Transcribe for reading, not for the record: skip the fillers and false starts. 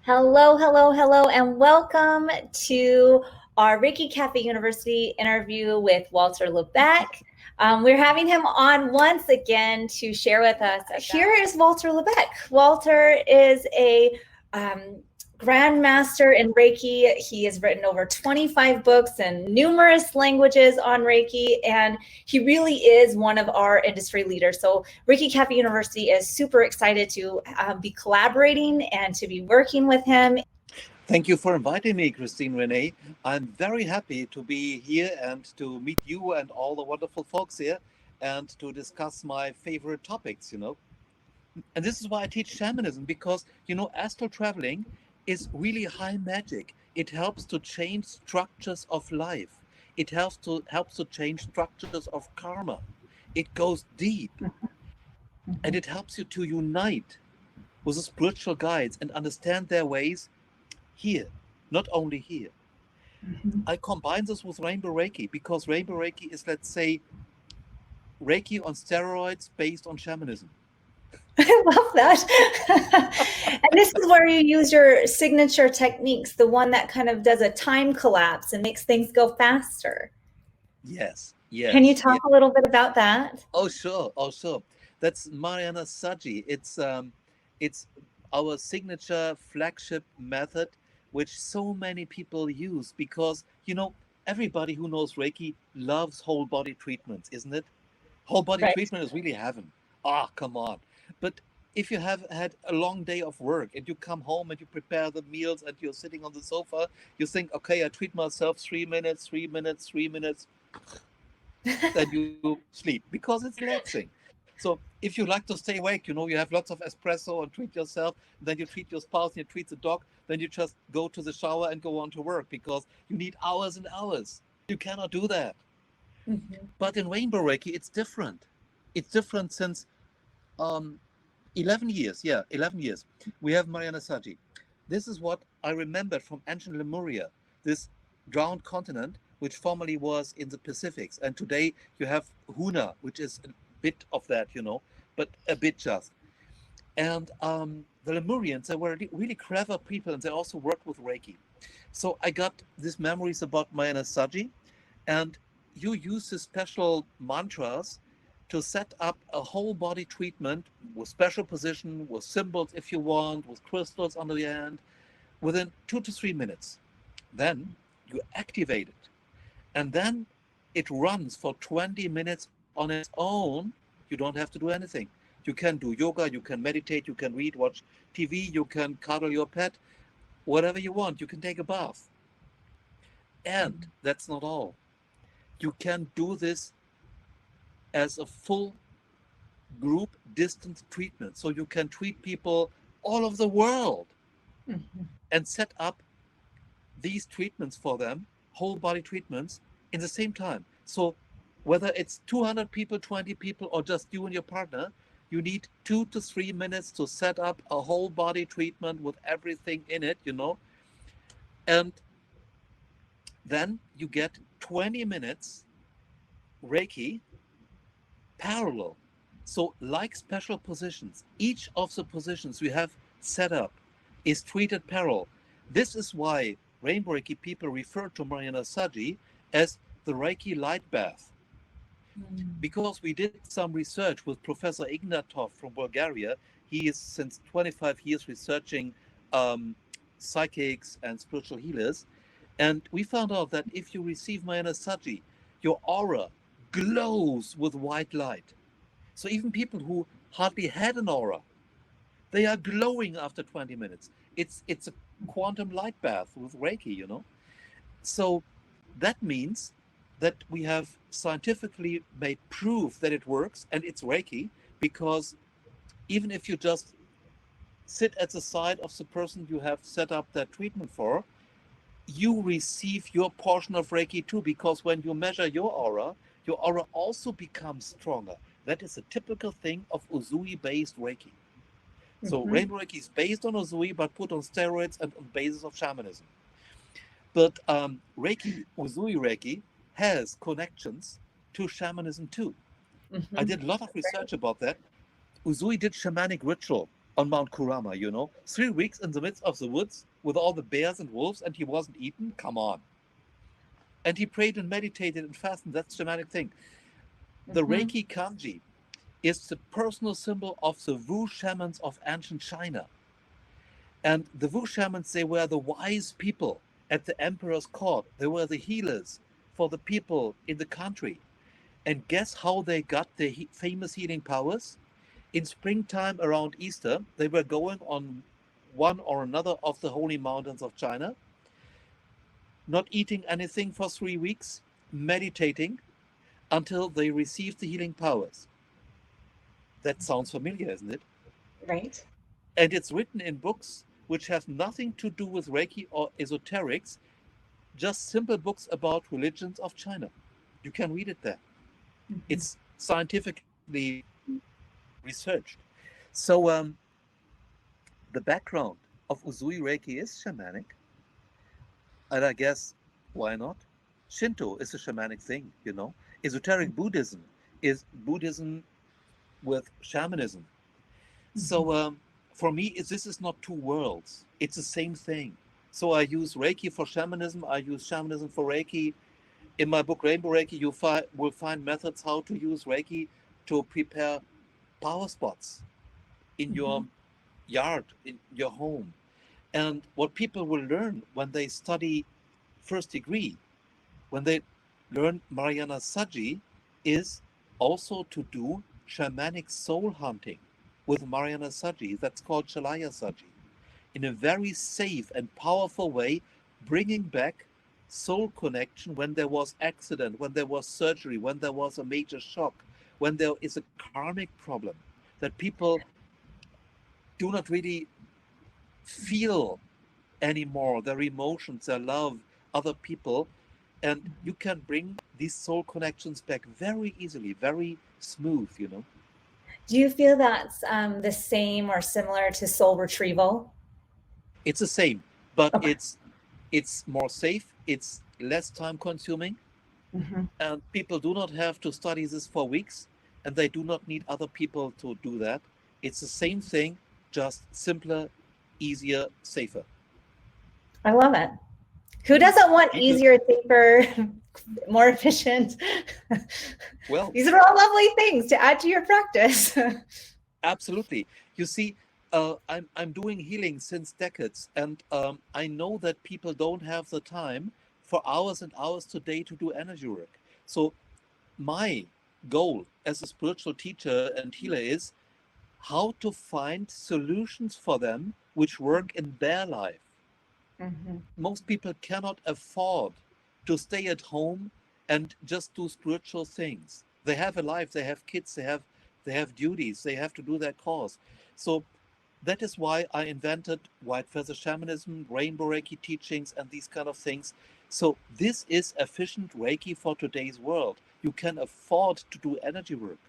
Hello, hello, hello, and welcome to our ReikiCafe University interview with Walter Lubeck. We're having him on once again to share with us. Here is Walter Lubeck. Walter is a grandmaster in Reiki. He has written over 25 books in numerous languages on Reiki, and he really is one of our industry leaders. So ReikiCafe University is super excited to be collaborating and to be working with him. Thank you for inviting me, Christine Renee. I'm very happy to be here and to meet you and all the wonderful folks here and to discuss my favorite topics, And this is why I teach shamanism, because, astral traveling is really high magic. It helps to change structures of life. It helps to change structures of karma. It goes deep. And it helps you to unite with the spiritual guides and understand their ways here, not only here. I combine this with Rainbow Reiki because Rainbow Reiki is, let's say, Reiki on steroids based on shamanism. I love that. And this is where you use your signature techniques, the one that kind of does a time collapse and makes things go faster. Yes. Can you talk a little bit about that? Oh, sure. That's Marayana Sayi. It's our signature flagship method, which so many people use because, everybody who knows Reiki loves whole body treatments, isn't it? Whole body treatment is really heaven. Come on. But if you have had a long day of work and you come home and you prepare the meals and you're sitting on the sofa, you think, okay, I treat myself 3 minutes, then you sleep because it's relaxing. So if you like to stay awake, you have lots of espresso and treat yourself, then you treat your spouse and you treat the dog, then you just go to the shower and go on to work because you need hours and hours. You cannot do that. But in Rainbow Reiki, it's different. It's different since 11 years. Yeah, 11 years. We have Marayana Sayi. This is what I remembered from ancient Lemuria, this drowned continent, which formerly was in the Pacifics. And today you have Huna, which is a bit of that, but a bit just. And the Lemurians, they were really clever people and they also worked with Reiki. So I got these memories about Marayana Sayi, and you use the special mantras to set up a whole body treatment with special position, with symbols if you want, with crystals under the hand, within 2 to 3 minutes. Then you activate it. And then it runs for 20 minutes on its own. You don't have to do anything. You can do yoga, you can meditate, you can read, watch TV, you can cuddle your pet, whatever you want. You can take a bath. And that's not all. You can do this as a full group distance treatment. So you can treat people all over the world and set up these treatments for them, whole body treatments, in the same time. So whether it's 200 people, 20 people, or just you and your partner, you need 2 to 3 minutes to set up a whole body treatment with everything in it, And then you get 20 minutes Reiki parallel. So like special positions, each of the positions we have set up is treated parallel. This is why Rainbow Reiki people refer to Marayana Sayi as the Reiki light bath. Because we did some research with Professor Ignatov from Bulgaria. He is since 25 years researching psychics and spiritual healers. And we found out that if you receive Marayana Sayi, your aura glows with white light. So even people who hardly had an aura, they are glowing after 20 minutes. It's a quantum light bath with Reiki, So that means that we have scientifically made proof that it works and it's Reiki, because even if you just sit at the side of the person you have set up that treatment for, you receive your portion of Reiki too, because when you measure your aura also becomes stronger. That is a typical thing of Usui-based Reiki. So Rainbow Reiki is based on Usui, but put on steroids and on basis of shamanism. But Reiki, Usui Reiki, has connections to shamanism too. I did a lot of research about that. Usui did shamanic ritual. on Mount Kurama, 3 weeks in the midst of the woods with all the bears and wolves, and he wasn't eaten. Come on. And he prayed and meditated and fasted. That's the shamanic thing. The Mhm. Reiki kanji is the personal symbol of the Wu shamans of ancient China. And the Wu shamans, they were the wise people at the emperor's court. They were the healers for the people in the country. And guess how they got their famous healing powers? In springtime around Easter, they were going on one or another of the holy mountains of China, not eating anything for 3 weeks, meditating until they received the healing powers. That sounds familiar, isn't it? Right. And it's written in books which have nothing to do with Reiki or esoterics, just simple books about religions of China. You can read it there. Mhm. It's scientifically researched. So the background of Usui Reiki is shamanic, and I guess why not? Shinto is a shamanic thing. Esoteric Buddhism is Buddhism with shamanism. Mhm. So for me, this is not two worlds. It's the same thing. So I use Reiki for shamanism. I use shamanism for Reiki. In my book Rainbow Reiki, you will find methods how to use Reiki to prepare power spots in your Mhm. yard, in your home. And what people will learn when they study first degree, when they learn Marayana Sayi, is also to do shamanic soul hunting with Marayana Sayi. That's called Shalaya Sayi. In a very safe and powerful way, bringing back soul connection when there was accident, when there was surgery, when there was a major shock, when there is a karmic problem that people do not really feel anymore, their emotions, their love, other people. And you can bring these soul connections back very easily, very smooth. Do you feel that's the same or similar to soul retrieval? It's the same, but Okay. it's more safe, it's less time consuming, Mhm. and people do not have to study this for weeks, and they do not need other people to do that. It's the same thing, just simpler, easier, safer. I love it. Who doesn't want Me too. easier, safer, more efficient? Well, These are all lovely things to add to your practice. absolutely. You see, I'm doing healing since decades, and I know that people don't have the time for hours and hours today to do energy work. So my goal as a spiritual teacher and healer is how to find solutions for them which work in their life. Mhm. Most people cannot afford to stay at home and just do spiritual things. They have a life, they have kids, they have duties, they have to do their cause. So that is why I invented white feather shamanism, rainbow Reiki teachings, and these kind of things. So this is efficient Reiki for today's world. You can afford to do energy work.